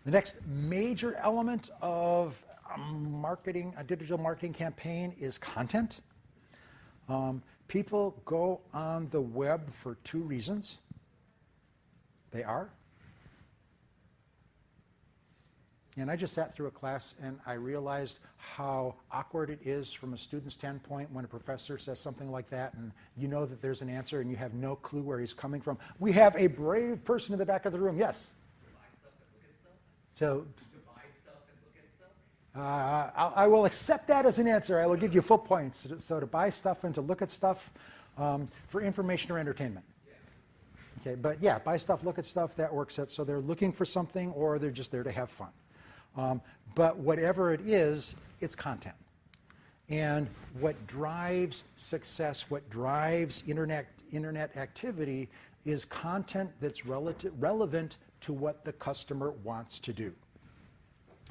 The next major element of a digital marketing campaign is content. People go on the web for two reasons. They are. And I just sat through a class and I realized how awkward it is from a student standpoint when a professor says something like that and you know that there's an answer and you have no clue where he's coming from. We have a brave person in the back of the room. Yes? So, I will accept that as an answer. I will give you full points. So to buy stuff and to look at stuff for information or entertainment. Okay, but yeah, buy stuff, look at stuff, that works. So they're looking for something or they're just there to have fun. But whatever it is, it's content. And what drives success, what drives internet activity is content that's relevant to what the customer wants to do.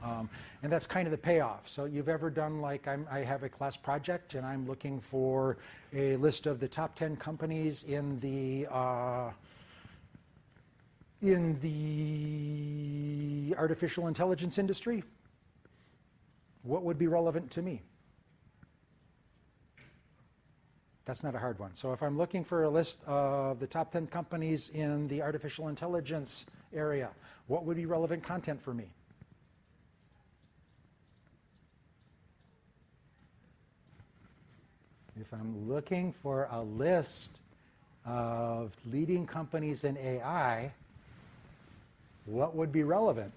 And that's kind of the payoff. So you've ever done like, I have a class project and I'm looking for a list of the top 10 companies in the artificial intelligence industry. What would be relevant to me? That's not a hard one. So if I'm looking for a list of the top 10 companies in the artificial intelligence area, what would be relevant content for me? If I'm looking for a list of leading companies in AI, what would be relevant?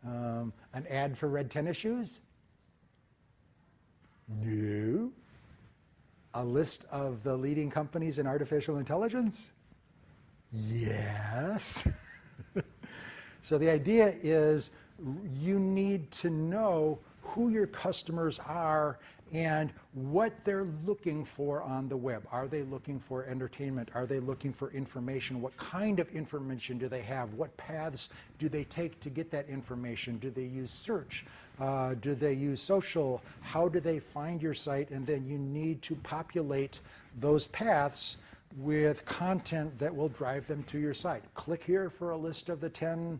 An ad for red tennis shoes? No. A list of the leading companies in artificial intelligence? Yes. So the idea is you need to know who your customers are and what they're looking for on the web. Are they looking for entertainment? Are they looking for information? What kind of information do they have? What paths do they take to get that information? Do they use search? Do they use social? How do they find your site? And then you need to populate those paths with content that will drive them to your site. Click here for a list of the 10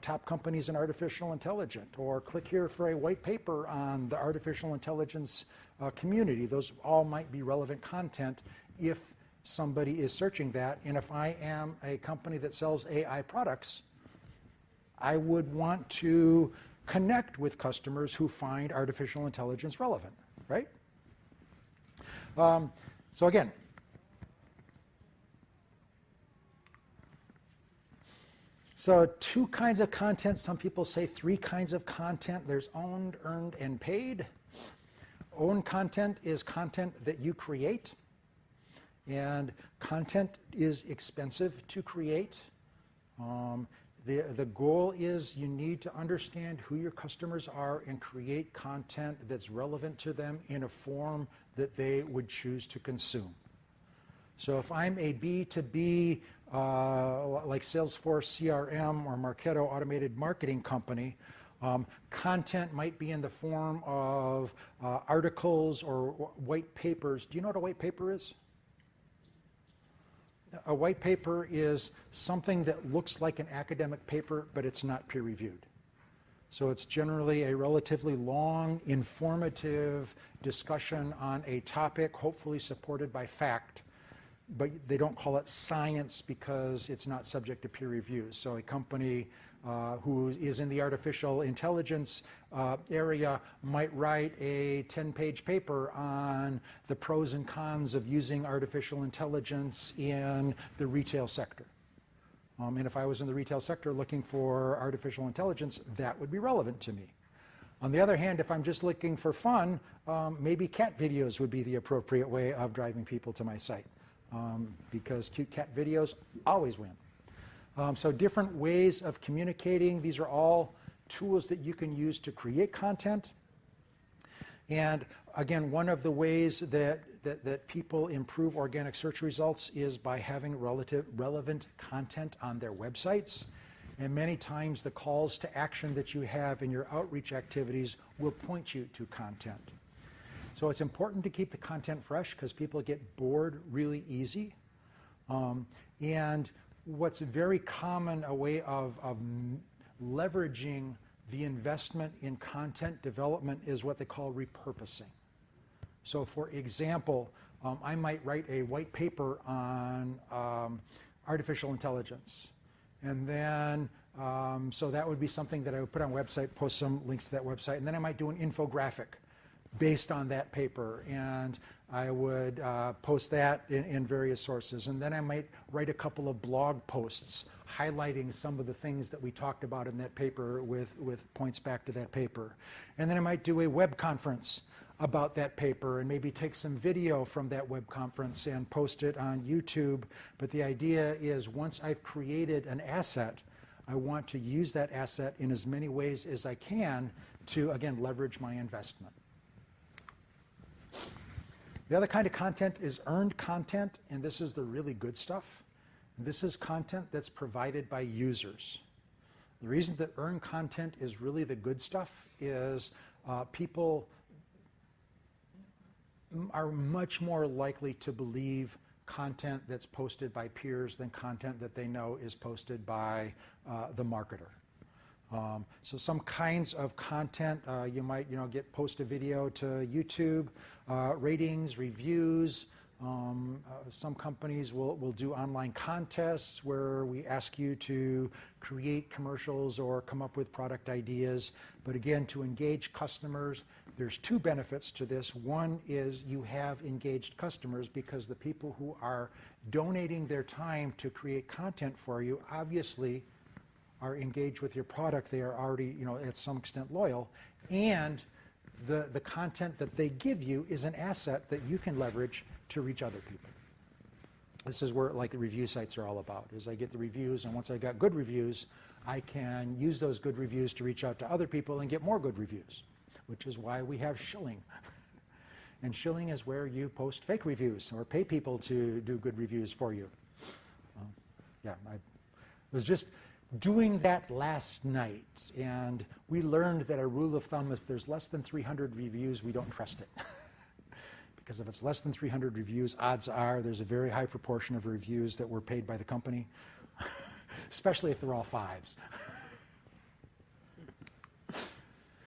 top companies in artificial intelligence, or click here for a white paper on the artificial intelligence community. Those all might be relevant content if somebody is searching that. And if I am a company that sells AI products, I would want to connect with customers who find artificial intelligence relevant, right? So again, so two kinds of content. Some people say three kinds of content. There's owned, earned, and paid. Owned content is content that you create. And content is expensive to create. The goal is you need to understand who your customers are and create content that's relevant to them in a form that they would choose to consume. So if I'm a B2B, like Salesforce CRM or Marketo automated marketing company, content might be in the form of articles or white papers. Do you know what a white paper is? A white paper is something that looks like an academic paper, but it's not peer-reviewed. So it's generally a relatively long, informative discussion on a topic, hopefully supported by fact. But they don't call it science because it's not subject to peer review. So a company who is in the artificial intelligence area might write a 10-page paper on the pros and cons of using artificial intelligence in the retail sector. And if I was in the retail sector looking for artificial intelligence, that would be relevant to me. On the other hand, if I'm just looking for fun, maybe cat videos would be the appropriate way of driving people to my site. Because cute cat videos always win. So different ways of communicating. These are all tools that you can use to create content. And again, one of the ways that people improve organic search results is by having relevant content on their websites. And many times the calls to action that you have in your outreach activities will point you to content. So it's important to keep the content fresh because people get bored really easy. And what's very common a way of leveraging the investment in content development is what they call repurposing. So for example, I might write a white paper on artificial intelligence. And then, so that would be something that I would put on a website, post some links to that website, and then I might do an infographic based on that paper, and I would post that in various sources. And then I might write a couple of blog posts highlighting some of the things that we talked about in that paper with points back to that paper. And then I might do a web conference about that paper and maybe take some video from that web conference and post it on YouTube. But the idea is once I've created an asset, I want to use that asset in as many ways as I can to, again, leverage my investment. The other kind of content is earned content, and this is the really good stuff. This is content that's provided by users. The reason that earned content is really the good stuff is people are much more likely to believe content that's posted by peers than content that they know is posted by the marketer. So some kinds of content, you might post a video to YouTube, ratings, reviews. Some companies will do online contests where we ask you to create commercials or come up with product ideas. But again, to engage customers, there's two benefits to this. One is you have engaged customers because the people who are donating their time to create content for you obviously are engaged with your product. They are already, at some extent loyal. And the content that they give you is an asset that you can leverage to reach other people. This is where the review sites are all about, is I get the reviews, and once I got good reviews, I can use those good reviews to reach out to other people and get more good reviews, which is why we have shilling. And shilling is where you post fake reviews or pay people to do good reviews for you. I was just doing that last night, and we learned that a rule of thumb, if there's less than 300 reviews, we don't trust it. Because if it's less than 300 reviews, odds are there's a very high proportion of reviews that were paid by the company, especially if they're all fives.